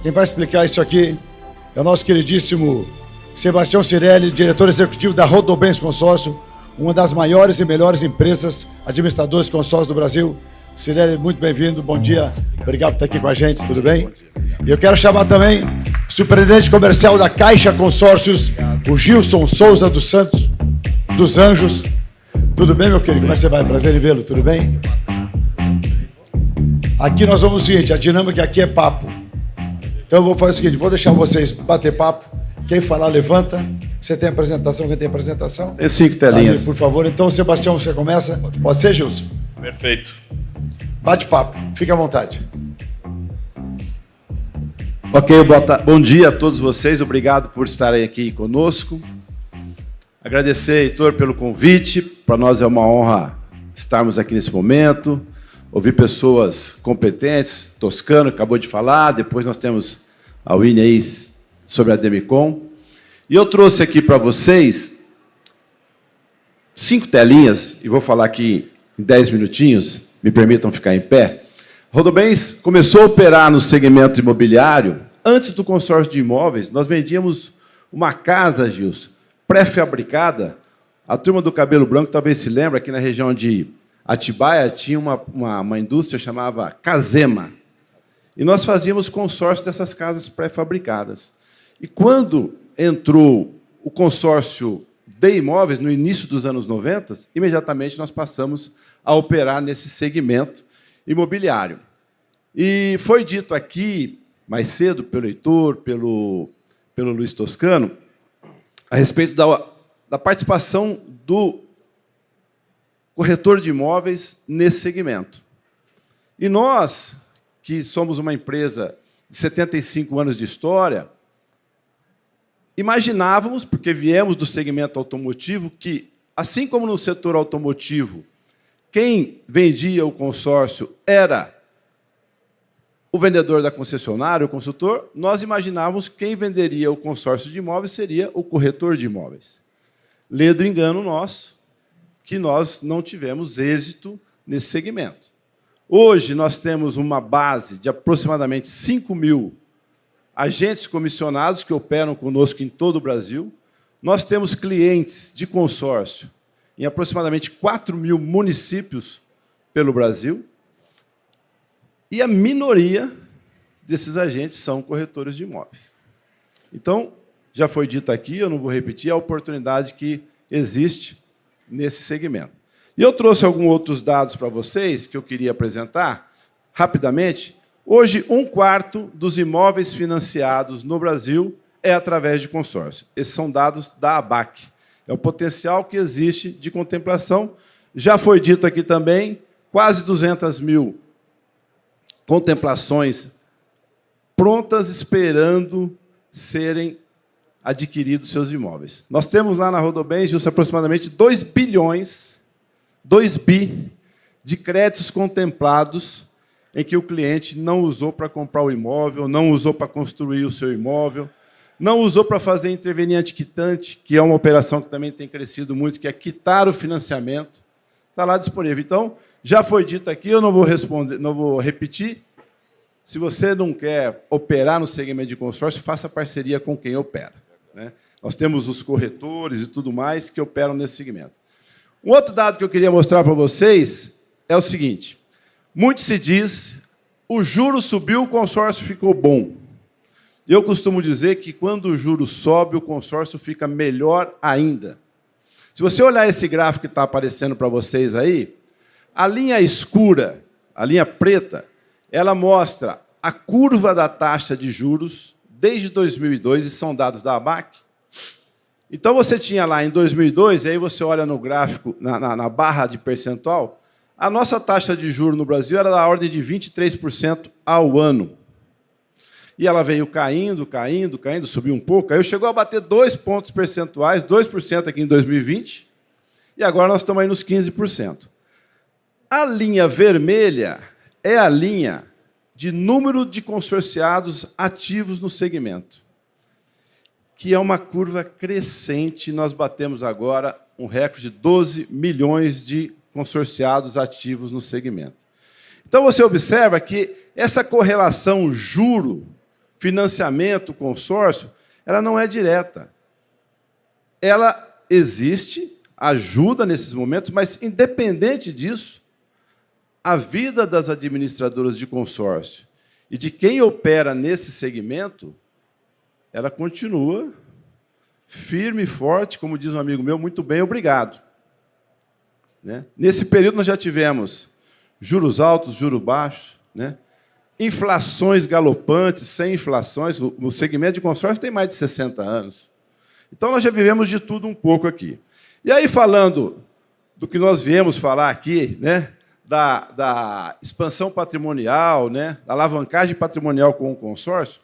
Quem vai explicar isso aqui é o nosso queridíssimo Sebastião Cirelli, diretor executivo da Rodobens Consórcio, uma das maiores e melhores empresas administradoras de consórcio do Brasil. Cirelli, muito bem-vindo, bom dia, obrigado por estar aqui com a gente, tudo bem? E eu quero chamar também o superintendente comercial da Caixa Consórcios, o Gilson Souza dos Santos, dos Anjos. Tudo bem, meu querido? Como é que você vai? Prazer em vê-lo, tudo bem? Aqui nós vamos o seguinte, a dinâmica aqui é papo. Então eu vou fazer o seguinte, vou deixar vocês bater papo. Quem falar, levanta. Você tem apresentação? Quem tem apresentação? Tem 5 telinhas. Ali, por favor. Então, Sebastião, você começa. Pode ser, Gilson? Perfeito. Bate papo. Fique à vontade. Ok, bom dia a todos vocês. Obrigado por estarem aqui conosco. Agradecer, Heitor, pelo convite. Para nós é uma honra estarmos aqui nesse momento. Ouvir pessoas competentes. Toscano acabou de falar. Depois nós temos a Winnie aí sobre a Demicon. E eu trouxe aqui para vocês 5 telinhas, e vou falar aqui em 10 minutinhos, me permitam ficar em pé. Rodobens começou a operar no segmento imobiliário. Antes do consórcio de imóveis, nós vendíamos uma casa, Gilson, pré-fabricada. A turma do cabelo branco talvez se lembre, aqui na região de Atibaia tinha uma indústria chamada Casema. E nós fazíamos consórcio dessas casas pré-fabricadas. E quando entrou o consórcio de imóveis, no início dos anos 90, imediatamente nós passamos a operar nesse segmento imobiliário. E foi dito aqui, mais cedo, pelo Heitor, pelo Luiz Toscano, a respeito da participação do corretor de imóveis nesse segmento. E nós, que somos uma empresa de 75 anos de história, imaginávamos, porque viemos do segmento automotivo, que, assim como no setor automotivo, quem vendia o consórcio era o vendedor da concessionária, o consultor, nós imaginávamos que quem venderia o consórcio de imóveis seria o corretor de imóveis. Ledo engano nosso, que nós não tivemos êxito nesse segmento. Hoje, nós temos uma base de aproximadamente 5.000 agentes comissionados que operam conosco em todo o Brasil. Nós temos clientes de consórcio em aproximadamente 4.000 municípios pelo Brasil. E a minoria desses agentes são corretores de imóveis. Então, já foi dito aqui, eu não vou repetir, a oportunidade que existe nesse segmento. E eu trouxe alguns outros dados para vocês que eu queria apresentar rapidamente. Hoje, 1/4 dos imóveis financiados no Brasil é através de consórcio. Esses são dados da ABAC. É o potencial que existe de contemplação. Já foi dito aqui também, quase 200.000 contemplações prontas, esperando serem adquiridos seus imóveis. Nós temos lá na Rodobens, Gilson, aproximadamente 2 bilhões, 2 bi, de créditos contemplados em que o cliente não usou para comprar o imóvel, não usou para construir o seu imóvel, não usou para fazer interveniente quitante, que é uma operação que também tem crescido muito, que é quitar o financiamento. Está lá disponível. Então, já foi dito aqui, eu não vou responder, não vou repetir. Se você não quer operar no segmento de consórcio, faça parceria com quem opera, né? Nós temos os corretores e tudo mais que operam nesse segmento. Um outro dado que eu queria mostrar para vocês é o seguinte. Muito se diz, o juro subiu, o consórcio ficou bom. Eu costumo dizer que, quando o juro sobe, o consórcio fica melhor ainda. Se você olhar esse gráfico que está aparecendo para vocês aí, a linha escura, a linha preta, ela mostra a curva da taxa de juros desde 2002, e são dados da ABAC. Então, você tinha lá em 2002, e aí você olha no gráfico, na barra de percentual, a nossa taxa de juros no Brasil era da ordem de 23% ao ano. E ela veio caindo, caindo, caindo, subiu um pouco, aí chegou a bater 2 pontos percentuais, 2% aqui em 2020, e agora nós estamos aí nos 15%. A linha vermelha é a linha de número de consorciados ativos no segmento, que é uma curva crescente. Nós batemos agora um recorde de 12 milhões de consorciados ativos no segmento. Então, você observa que essa correlação juro financiamento, consórcio, ela não é direta. Ela existe, ajuda nesses momentos, mas, independente disso, a vida das administradoras de consórcio e de quem opera nesse segmento, ela continua firme e forte, como diz um amigo meu, muito bem, obrigado. Né? Nesse período, nós já tivemos juros altos, juros baixos, né? Inflações galopantes, sem inflações. O segmento de consórcio tem mais de 60 anos. Então, nós já vivemos de tudo um pouco aqui. E aí, falando do que nós viemos falar aqui, né, da expansão patrimonial, né, da alavancagem patrimonial com o consórcio,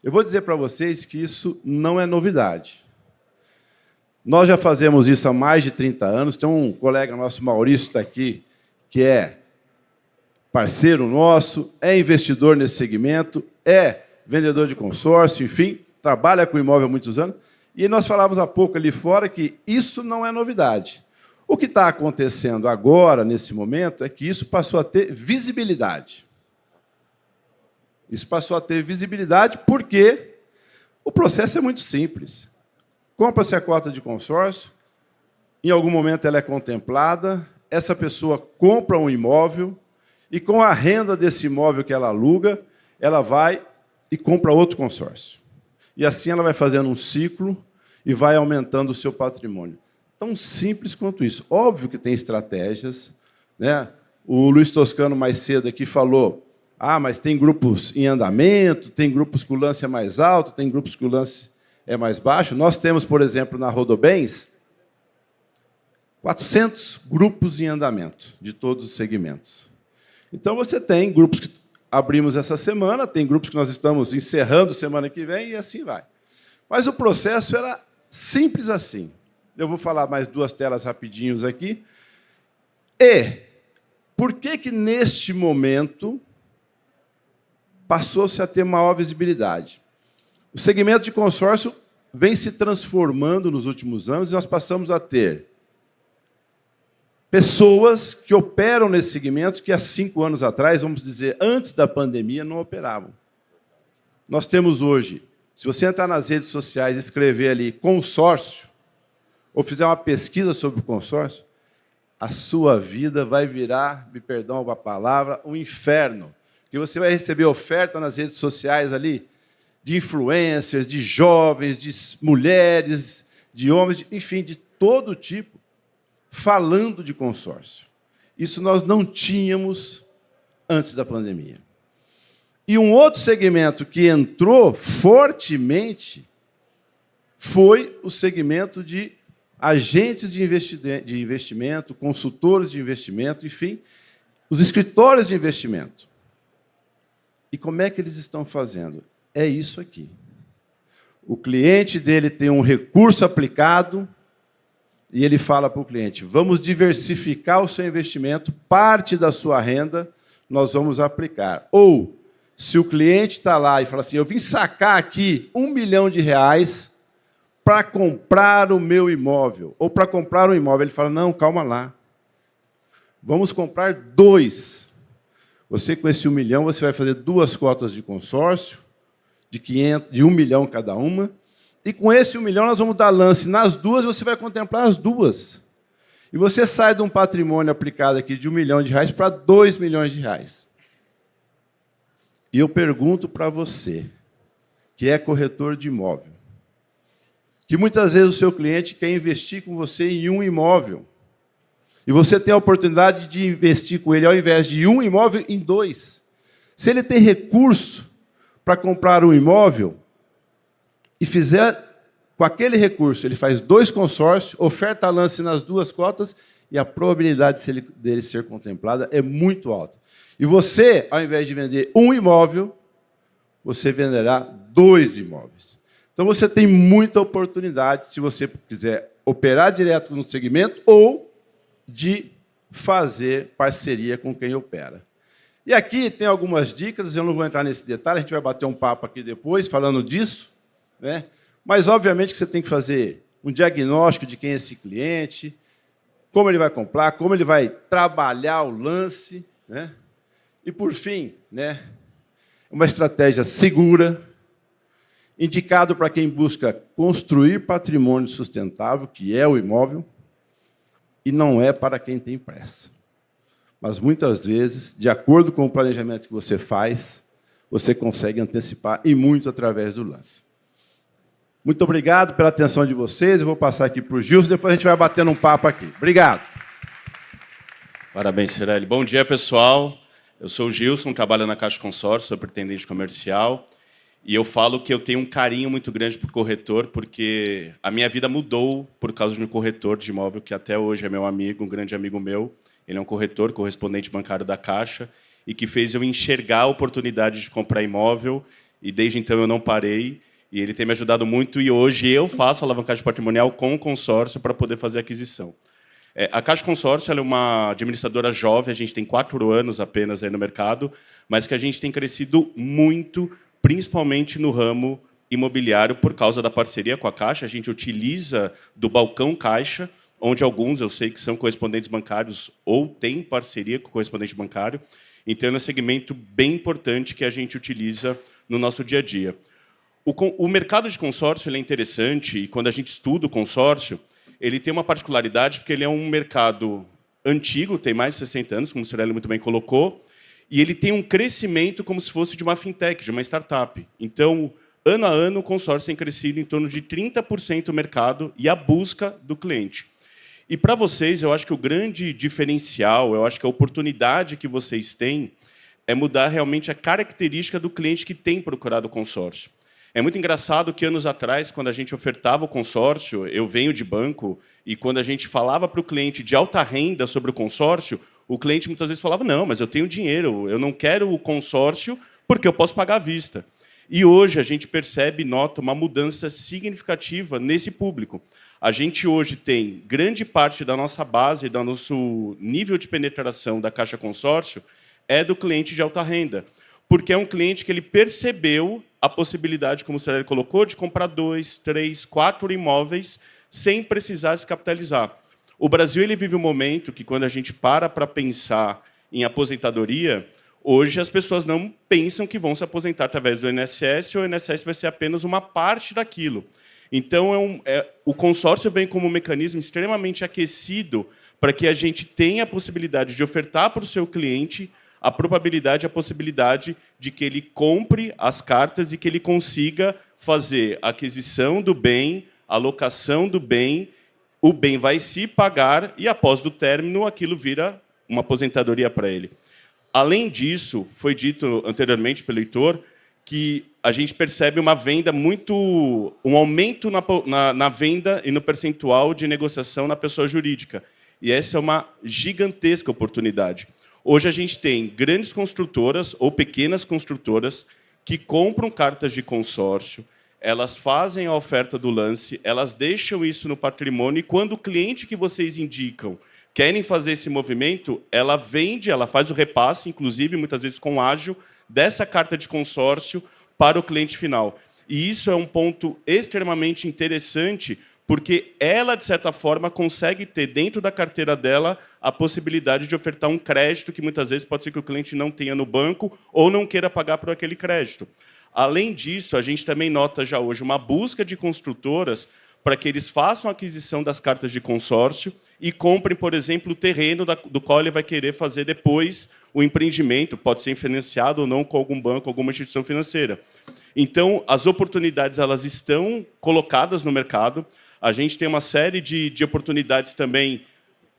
eu vou dizer para vocês que isso não é novidade. Nós já fazemos isso há mais de 30 anos. Tem um colega nosso, Maurício, está aqui, que é parceiro nosso, é investidor nesse segmento, é vendedor de consórcio, enfim, trabalha com imóvel há muitos anos. E nós falávamos há pouco ali fora que isso não é novidade. O que está acontecendo agora, nesse momento, é que isso passou a ter visibilidade. Isso passou a ter visibilidade porque o processo é muito simples. Compra-se a cota de consórcio, em algum momento ela é contemplada, essa pessoa compra um imóvel e, com a renda desse imóvel que ela aluga, ela vai e compra outro consórcio. E assim ela vai fazendo um ciclo e vai aumentando o seu patrimônio. Tão simples quanto isso. Óbvio que tem estratégias, né? O Luiz Toscano, mais cedo, aqui falou, mas tem grupos em andamento, tem grupos que o lance é mais alto, tem grupos que o lance é mais baixo. Nós temos, por exemplo, na Rodobens, 400 grupos em andamento, de todos os segmentos. Então, você tem grupos que abrimos essa semana, tem grupos que nós estamos encerrando semana que vem, e assim vai. Mas o processo era simples assim. Eu vou falar mais 2 telas rapidinhos aqui. E por que, neste momento, passou-se a ter maior visibilidade? O segmento de consórcio vem se transformando nos últimos anos e nós passamos a ter pessoas que operam nesse segmento que há 5 anos atrás, vamos dizer, antes da pandemia, não operavam. Nós temos hoje, se você entrar nas redes sociais e escrever ali consórcio, ou fizer uma pesquisa sobre o consórcio, a sua vida vai virar, me perdão a palavra, um inferno. Porque você vai receber oferta nas redes sociais ali de influencers, de jovens, de mulheres, de homens, enfim, de todo tipo, falando de consórcio. Isso nós não tínhamos antes da pandemia. E um outro segmento que entrou fortemente foi o segmento de agentes de investimento, consultores de investimento, enfim, os escritórios de investimento. E como é que eles estão fazendo? É isso aqui. O cliente dele tem um recurso aplicado e ele fala para o cliente, vamos diversificar o seu investimento, parte da sua renda nós vamos aplicar. Ou, se o cliente está lá e fala assim, eu vim sacar aqui R$1 milhão para comprar o meu imóvel, ou para comprar um imóvel, ele fala, não, calma lá, vamos comprar 2. Você, com esse 1 milhão, você vai fazer 2 cotas de consórcio, de 1 milhão cada uma, e com esse 1 milhão nós vamos dar lance nas 2, você vai contemplar as 2. E você sai de um patrimônio aplicado aqui de R$1 milhão para R$2 milhões. E eu pergunto para você, que é corretor de imóvel, que muitas vezes o seu cliente quer investir com você em um imóvel, e você tem a oportunidade de investir com ele, ao invés de um imóvel, em 2. Se ele tem recurso para comprar um imóvel, e fizer com aquele recurso, ele faz 2 consórcios, oferta lance nas 2 cotas, e a probabilidade dele ser contemplada é muito alta. E você, ao invés de vender um imóvel, você venderá 2 imóveis. Então, você tem muita oportunidade, se você quiser operar direto no segmento ou de fazer parceria com quem opera. E aqui tem algumas dicas, eu não vou entrar nesse detalhe, a gente vai bater um papo aqui depois, falando disso, né? Mas, obviamente, que você tem que fazer um diagnóstico de quem é esse cliente, como ele vai comprar, como ele vai trabalhar o lance, né? E, por fim, né, uma estratégia segura, indicado para quem busca construir patrimônio sustentável, que é o imóvel, e não é para quem tem pressa. Mas, muitas vezes, de acordo com o planejamento que você faz, você consegue antecipar, e muito através do lance. Muito obrigado pela atenção de vocês. Eu vou passar aqui para o Gilson, depois a gente vai batendo um papo aqui. Obrigado. Parabéns, Cerelli. Bom dia, pessoal. Eu sou o Gilson, trabalho na Caixa Consórcio, sou pretendente comercial. E eu falo que eu tenho um carinho muito grande por corretor, porque a minha vida mudou por causa de um corretor de imóvel, que até hoje é meu amigo, um grande amigo meu. Ele é um corretor, correspondente bancário da Caixa, e que fez eu enxergar a oportunidade de comprar imóvel, e desde então eu não parei. E ele tem me ajudado muito, e hoje eu faço alavancagem patrimonial com o consórcio para poder fazer a aquisição. A Caixa Consórcio ela é uma administradora jovem, a gente tem 4 anos apenas aí no mercado, mas que a gente tem crescido muito, principalmente no ramo imobiliário, por causa da parceria com a Caixa. A gente utiliza do balcão Caixa, onde alguns eu sei que são correspondentes bancários ou têm parceria com o correspondente bancário. Então, é um segmento bem importante que a gente utiliza no nosso dia a dia. O mercado de consórcio ele é interessante, e quando a gente estuda o consórcio, ele tem uma particularidade, porque ele é um mercado antigo, tem mais de 60 anos, como o Cerelli muito bem colocou, e ele tem um crescimento como se fosse de uma fintech, de uma startup. Então, ano a ano, o consórcio tem crescido em torno de 30% o mercado e a busca do cliente. E, para vocês, eu acho que o grande diferencial, eu acho que a oportunidade que vocês têm é mudar realmente a característica do cliente que tem procurado o consórcio. É muito engraçado que, anos atrás, quando a gente ofertava o consórcio, eu venho de banco, e quando a gente falava para o cliente de alta renda sobre o consórcio, o cliente muitas vezes falava, não, mas eu tenho dinheiro, eu não quero o consórcio porque eu posso pagar à vista. E hoje a gente percebe e nota uma mudança significativa nesse público. A gente hoje tem grande parte da nossa base, do nosso nível de penetração da Caixa Consórcio, é do cliente de alta renda, porque é um cliente que ele percebeu a possibilidade, como o Cerelli colocou, de comprar 2, 3, 4 imóveis sem precisar se capitalizar. O Brasil ele vive um momento que, quando a gente para pensar em aposentadoria, hoje as pessoas não pensam que vão se aposentar através do INSS, ou o INSS vai ser apenas uma parte daquilo. Então, o consórcio vem como um mecanismo extremamente aquecido para que a gente tenha a possibilidade de ofertar para o seu cliente a probabilidade, a possibilidade de que ele compre as cartas e que ele consiga fazer a aquisição do bem, a locação do bem, o bem vai se pagar e, após o término, aquilo vira uma aposentadoria para ele. Além disso, foi dito anteriormente pelo Heitor que a gente percebe uma venda um aumento na venda e no percentual de negociação na pessoa jurídica. E essa é uma gigantesca oportunidade. Hoje a gente tem grandes construtoras ou pequenas construtoras que compram cartas de consórcio, elas fazem a oferta do lance, elas deixam isso no patrimônio, e quando o cliente que vocês indicam querem fazer esse movimento, ela vende, ela faz o repasse, inclusive, muitas vezes com ágio, dessa carta de consórcio para o cliente final. E isso é um ponto extremamente interessante, porque ela, de certa forma, consegue ter dentro da carteira dela a possibilidade de ofertar um crédito que, muitas vezes, pode ser que o cliente não tenha no banco ou não queira pagar por aquele crédito. Além disso, a gente também nota já hoje uma busca de construtoras para que eles façam a aquisição das cartas de consórcio e comprem, por exemplo, o terreno do qual ele vai querer fazer depois o empreendimento, pode ser financiado ou não com algum banco, alguma instituição financeira. Então, as oportunidades elas estão colocadas no mercado. A gente tem uma série de oportunidades também,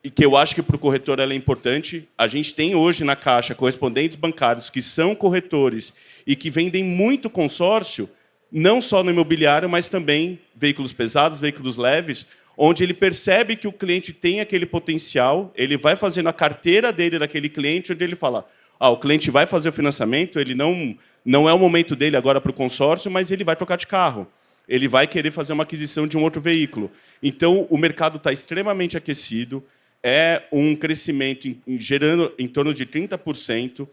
e que eu acho que para o corretor ela é importante. A gente tem hoje na Caixa correspondentes bancários que são corretores e que vendem muito consórcio, não só no imobiliário, mas também veículos pesados, veículos leves, onde ele percebe que o cliente tem aquele potencial, ele vai fazendo a carteira dele daquele cliente, onde ele fala, o cliente vai fazer o financiamento, ele não é o momento dele agora para o consórcio, mas ele vai trocar de carro. Ele vai querer fazer uma aquisição de um outro veículo. Então, o mercado está extremamente aquecido, é um crescimento gerando em torno de 30%.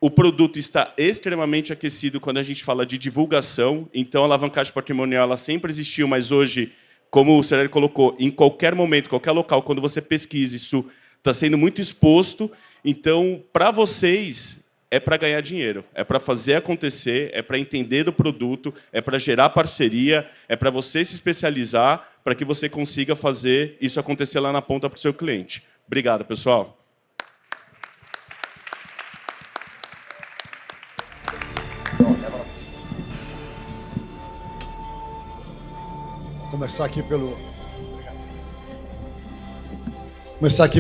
O produto está extremamente aquecido quando a gente fala de divulgação. Então, a alavancagem patrimonial ela sempre existiu, mas hoje, como o Cerelli colocou, em qualquer momento, qualquer local, quando você pesquisa, isso está sendo muito exposto. Então, para vocês, é para ganhar dinheiro, é para fazer acontecer, é para entender do produto, é para gerar parceria, é para você se especializar para que você consiga fazer isso acontecer lá na ponta para o seu cliente. Obrigado, pessoal. Começar aqui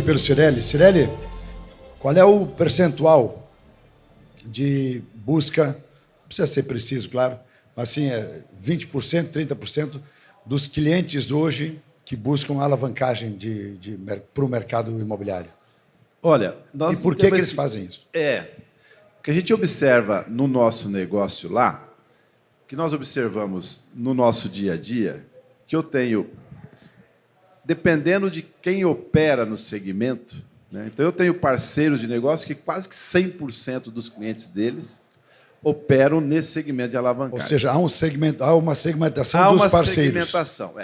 pelo Cirelli. Cirelli, qual é o percentual de busca, não precisa ser preciso, claro, mas assim, 20%, 30% dos clientes hoje que buscam alavancagem para o mercado imobiliário? Olha, e por que eles fazem isso? O que a gente observa no nosso negócio lá, que nós observamos no nosso dia a dia, que eu tenho, dependendo de quem opera no segmento, né? Então eu tenho parceiros de negócio que quase que 100% dos clientes deles operam nesse segmento de alavancagem. Ou seja, há uma segmentação dos parceiros. Segmentação,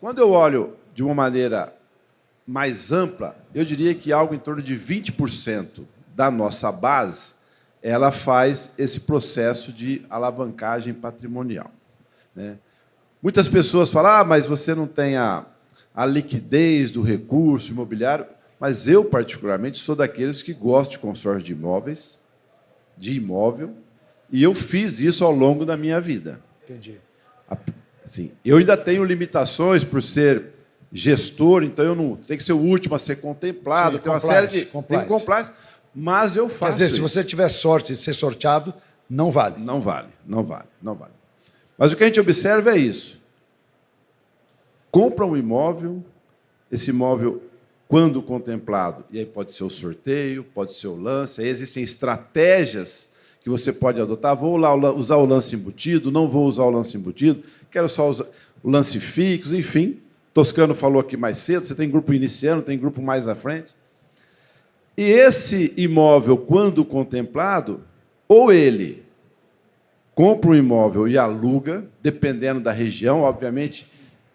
Quando eu olho de uma maneira mais ampla, eu diria que algo em torno de 20% da nossa base ela faz esse processo de alavancagem patrimonial, né? Muitas pessoas falam, mas você não tem a liquidez do recurso imobiliário. Mas eu, particularmente, sou daqueles que gostam de consórcio de imóveis, de imóvel, e eu fiz isso ao longo da minha vida. Entendi. Assim, eu ainda tenho limitações por ser gestor, então eu não tenho que ser o último a ser contemplado. Tem uma série de compliance, mas eu faço. Quer dizer, se você tiver sorte de ser sorteado, não vale. Não vale. Mas o que a gente observa é isso. Compra um imóvel, esse imóvel, quando contemplado, e aí pode ser o sorteio, pode ser o lance, aí existem estratégias que você pode adotar. Vou lá usar o lance embutido, não vou usar o lance embutido, quero só usar o lance fixo, enfim. Toscano falou aqui mais cedo, você tem grupo iniciando, tem grupo mais à frente. E esse imóvel, quando contemplado, ou ele compra um imóvel e aluga, dependendo da região, obviamente,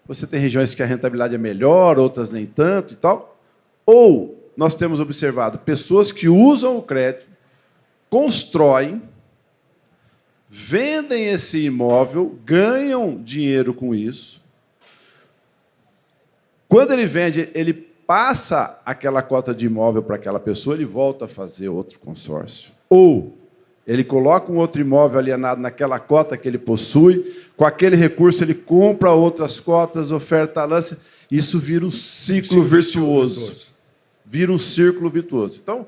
você tem regiões que a rentabilidade é melhor, outras nem tanto e tal. Ou nós temos observado pessoas que usam o crédito, constroem, vendem esse imóvel, ganham dinheiro com isso. Quando ele vende, ele passa aquela cota de imóvel para aquela pessoa, ele volta a fazer outro consórcio. Ou ele coloca um outro imóvel alienado naquela cota que ele possui, com aquele recurso ele compra outras cotas, oferta lance, isso vira um ciclo virtuoso. Vira um círculo virtuoso. Então,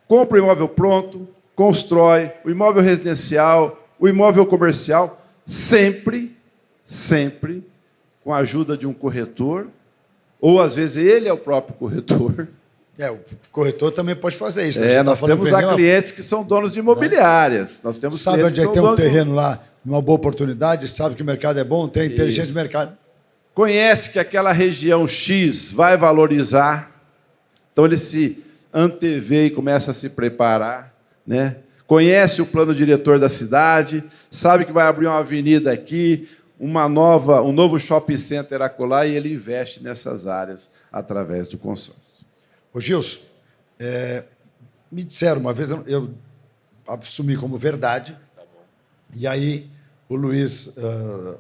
compra o imóvel pronto, constrói, o imóvel residencial, o imóvel comercial, sempre com a ajuda de um corretor, ou às vezes ele é o próprio corretor. O corretor também pode fazer isso. Né? Nós temos lá clientes que são donos de imobiliárias. Nós temos sabe onde é que tem um terreno lá, uma boa oportunidade, sabe que o mercado é bom, tem inteligência de mercado. Conhece que aquela região X vai valorizar, então ele se antevê e começa a se preparar, né? Conhece o plano diretor da cidade, sabe que vai abrir uma avenida aqui, um novo shopping center acolá, e ele investe nessas áreas através do consórcio. Ô, Gilson, me disseram uma vez, eu assumi como verdade, e aí o Luiz,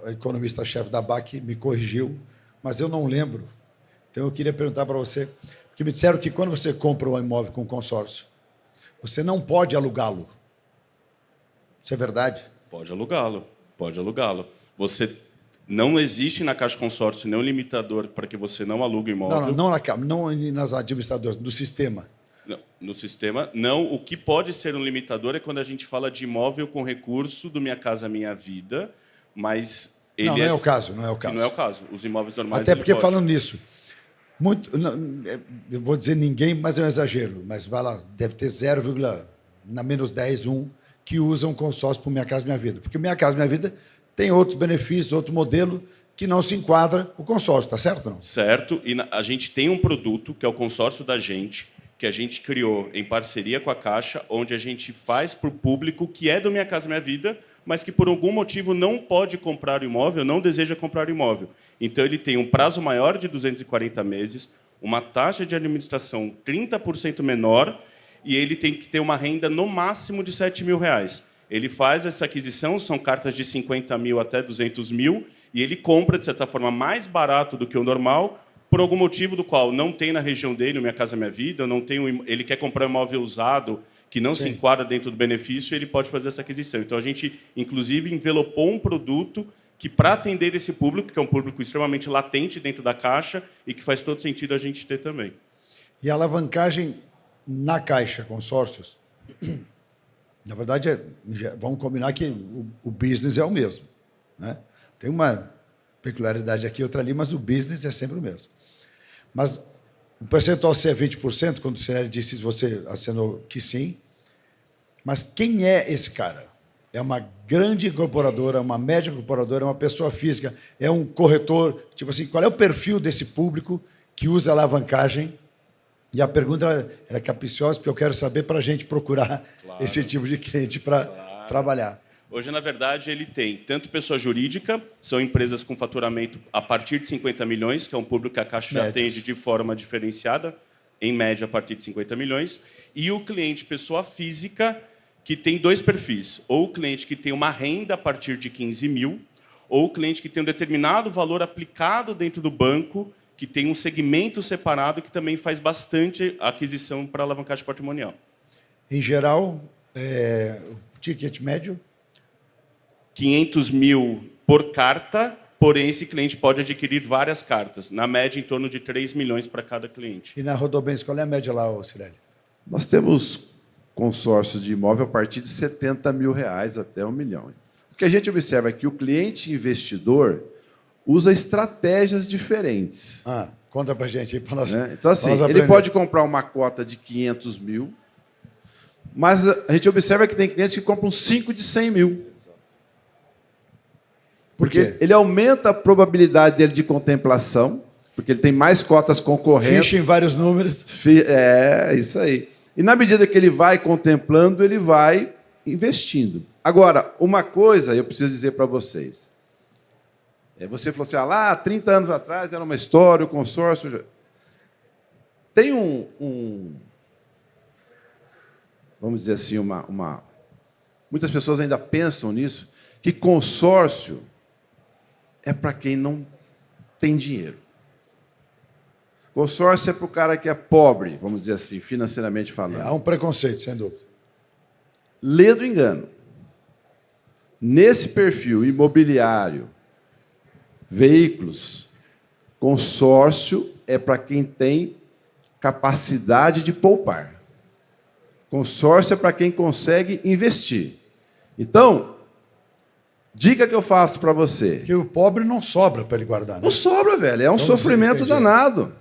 economista-chefe da BAC, me corrigiu, mas eu não lembro. Então, eu queria perguntar para você, porque me disseram que quando você compra um imóvel com consórcio, você não pode alugá-lo. Isso é verdade? Pode alugá-lo. Você não existe na Caixa Consórcio nenhum limitador para que você não alugue o imóvel. Não nas administradoras, do sistema. Não, no sistema, não. O que pode ser um limitador é quando a gente fala de imóvel com recurso do Minha Casa Minha Vida, mas ele não é o caso. Não é o caso. Os imóveis normais. Até porque, falando nisso, eu vou dizer ninguém, mas é um exagero, mas vai lá, deve ter 0,-10, 1, que usam consórcio para Minha Casa Minha Vida. Porque Minha Casa Minha Vida tem outros benefícios, outro modelo que não se enquadra o consórcio, está certo ou não? Certo, e a gente tem um produto, que é o consórcio da gente, que a gente criou em parceria com a Caixa, onde a gente faz para o público que é do Minha Casa Minha Vida, mas que por algum motivo não pode comprar o imóvel, não deseja comprar o imóvel. Então, ele tem um prazo maior de 240 meses, uma taxa de administração 30% menor e ele tem que ter uma renda no máximo de R$7.000. Ele faz essa aquisição, são cartas de 50 mil até 200 mil, e ele compra, de certa forma, mais barato do que o normal, por algum motivo do qual não tem na região dele, o Minha Casa Minha Vida, não tem ele quer comprar um imóvel usado, que não se enquadra dentro do benefício, ele pode fazer essa aquisição. Então, a gente, inclusive, envelopou um produto que, para atender esse público, que é um público extremamente latente dentro da Caixa, e que faz todo sentido a gente ter também. E a alavancagem na Caixa, consórcios, na verdade, vamos combinar que o business é o mesmo, né? Tem uma peculiaridade aqui, outra ali, mas o business é sempre o mesmo. Mas o percentual se é 20%, quando o Cirelli disse, você assinou que sim, mas quem é esse cara? É uma grande incorporadora, uma média incorporadora, é uma pessoa física, é um corretor, tipo assim, qual é o perfil desse público que usa alavancagem? E a pergunta era capiciosa, porque eu quero saber para a gente procurar esse tipo de cliente para trabalhar. Hoje, na verdade, ele tem tanto pessoa jurídica, são empresas com faturamento a partir de 50 milhões, que é um público que a Caixa já atende de forma diferenciada, em média a partir de 50 milhões, e o cliente pessoa física, que tem dois perfis, ou o cliente que tem uma renda a partir de 15 mil, ou o cliente que tem um determinado valor aplicado dentro do banco, que tem um segmento separado que também faz bastante aquisição para alavancagem patrimonial. Em geral, o ticket médio? 500 mil por carta, porém esse cliente pode adquirir várias cartas, na média em torno de 3 milhões para cada cliente. E na Rodobens, qual é a média lá, Cirelli? Nós temos consórcio de imóvel a partir de R$70 mil até R$1 milhão. O que a gente observa é que o cliente investidor usa estratégias diferentes. Conta para a gente aí, para nós. Então, assim, ele pode comprar uma cota de 500 mil, mas a gente observa que tem clientes que compram 5 de 100 mil. Porque ele aumenta a probabilidade dele de contemplação, porque ele tem mais cotas concorrentes. Ficha em vários números. É, isso aí. E, na medida que ele vai contemplando, ele vai investindo. Agora, uma coisa eu preciso dizer para vocês. Você falou assim, lá, 30 anos atrás era uma história, o consórcio... Tem vamos dizer assim, muitas pessoas ainda pensam nisso, que consórcio é para quem não tem dinheiro. Consórcio é para o cara que é pobre, vamos dizer assim, financeiramente falando. Há um preconceito, sem dúvida. Lê do engano. Nesse perfil imobiliário, veículos, consórcio é para quem tem capacidade de poupar. Consórcio é para quem consegue investir. Então, dica que eu faço para você. Que o pobre não sobra para ele guardar, né? Não sobra, velho. É um sofrimento danado.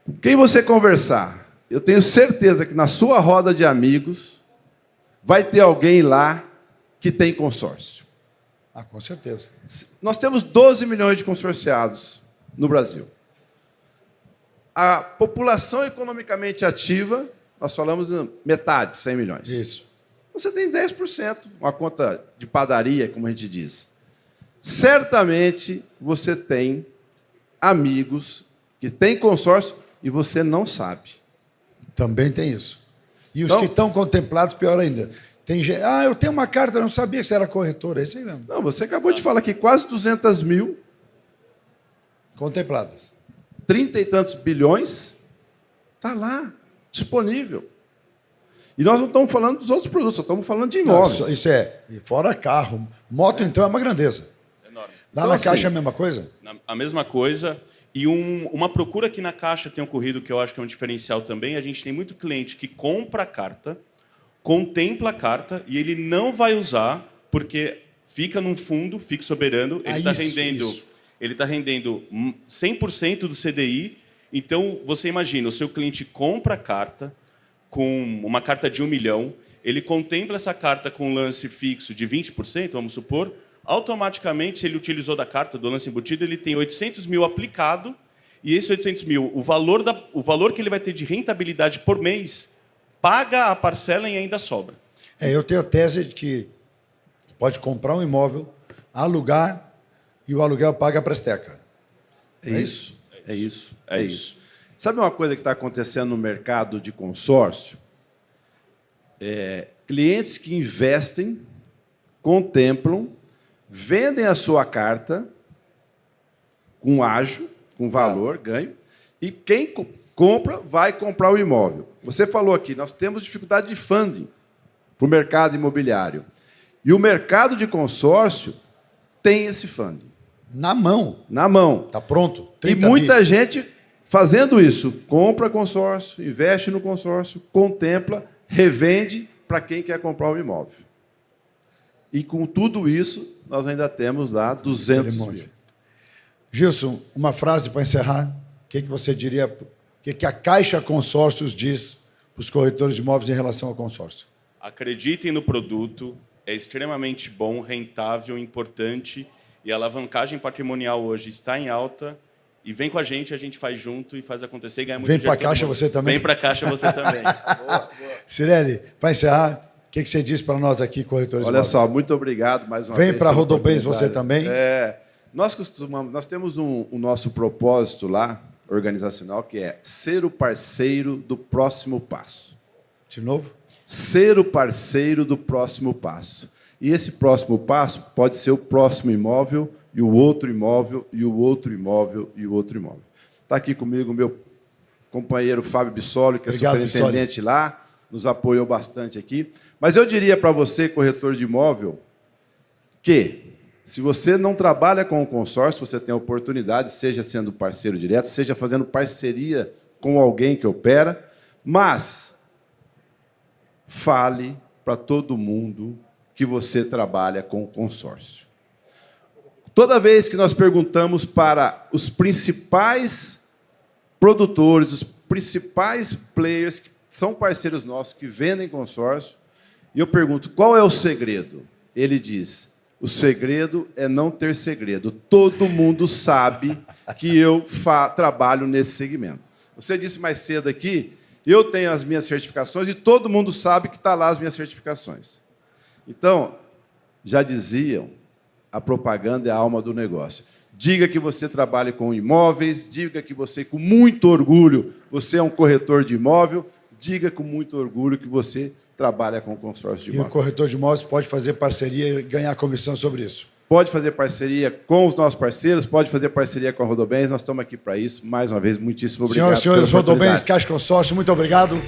Com quem você conversar, eu tenho certeza que na sua roda de amigos vai ter alguém lá que tem consórcio. Com certeza. Nós temos 12 milhões de consorciados no Brasil. A população economicamente ativa, nós falamos metade, 100 milhões. Isso. Você tem 10%, uma conta de padaria, como a gente diz. Certamente você tem amigos que têm consórcio e você não sabe. Também tem isso. E os que estão contemplados, pior ainda. Tem gente, eu tenho uma carta, eu não sabia que você era corretora. É isso aí mesmo. Não, você acabou de falar que quase 200 mil contempladas. 30 e tantos bilhões, está lá, disponível. E nós não estamos falando dos outros produtos, só estamos falando de imóveis. Não, isso é, e fora carro. Moto, então, é uma grandeza. Enorme. Lá então, na Caixa é a mesma coisa? A mesma coisa. E uma procura que na Caixa tem ocorrido, que eu acho que é um diferencial também, a gente tem muito cliente que compra a carta, contempla a carta, e ele não vai usar, porque fica num fundo fixo soberano, ele está rendendo... Ele está rendendo 100% do CDI. Então, você imagina, o seu cliente compra a carta com uma carta de 1 milhão, ele contempla essa carta com um lance fixo de 20%, vamos supor, automaticamente, se ele utilizou da carta, do lance embutido, ele tem 800 mil aplicado, e esse 800 mil, o valor que ele vai ter de rentabilidade por mês, paga a parcela e ainda sobra. Eu tenho a tese de que pode comprar um imóvel, alugar, e o aluguel paga a presteca. É isso. Sabe uma coisa que está acontecendo no mercado de consórcio? Clientes que investem, contemplam, vendem a sua carta com ágio, com valor, ganho, e quem compra vai comprar o imóvel. Você falou aqui, nós temos dificuldade de funding para o mercado imobiliário. E o mercado de consórcio tem esse funding. Na mão. Na mão. Está pronto. E muita gente fazendo isso. Compra consórcio, investe no consórcio, contempla, revende para quem quer comprar o imóvel. E com tudo isso, nós ainda temos lá 200 mil. Gilson, uma frase para encerrar. O que você diria, o que a Caixa Consórcios diz para os corretores de imóveis em relação ao consórcio? Acreditem no produto, é extremamente bom, rentável, importante, e a alavancagem patrimonial hoje está em alta, e vem com a gente faz junto e faz acontecer e ganha muito dinheiro. Vem para a Caixa você também? Vem para a Caixa você também. Boa. Cirelli, para encerrar, o que você diz para nós aqui, corretores de imóveis? Olha só, muito obrigado mais uma vez. Vem para a Rodobens você também? Nós temos o nosso propósito lá, organizacional, que é ser o parceiro do próximo passo. De novo? Ser o parceiro do próximo passo. E esse próximo passo pode ser o próximo imóvel, e o outro imóvel, e o outro imóvel, e o outro imóvel. Está aqui comigo o meu companheiro Fábio Bissoli, que é superintendente lá, nos apoiou bastante aqui. Mas eu diria para você, corretor de imóvel, que se você não trabalha com o consórcio, você tem a oportunidade, seja sendo parceiro direto, seja fazendo parceria com alguém que opera, mas fale para todo mundo que você trabalha com o consórcio. Toda vez que nós perguntamos para os principais produtores, os principais players que são parceiros nossos, que vendem consórcio, e eu pergunto, qual é o segredo? Ele diz, o segredo é não ter segredo. Todo mundo sabe que eu trabalho nesse segmento. Você disse mais cedo aqui, eu tenho as minhas certificações e todo mundo sabe que está lá as minhas certificações. Então, já diziam, a propaganda é a alma do negócio. Diga que você trabalha com imóveis, diga que você, com muito orgulho, você é um corretor de imóvel, diga com muito orgulho que você trabalha com consórcio de imóveis. E o corretor de imóveis pode fazer parceria e ganhar comissão sobre isso? Pode fazer parceria com os nossos parceiros, pode fazer parceria com a Rodobens, nós estamos aqui para isso. Mais uma vez, muitíssimo obrigado. Senhoras e senhores, Rodobens, Caixa Consórcio, muito obrigado.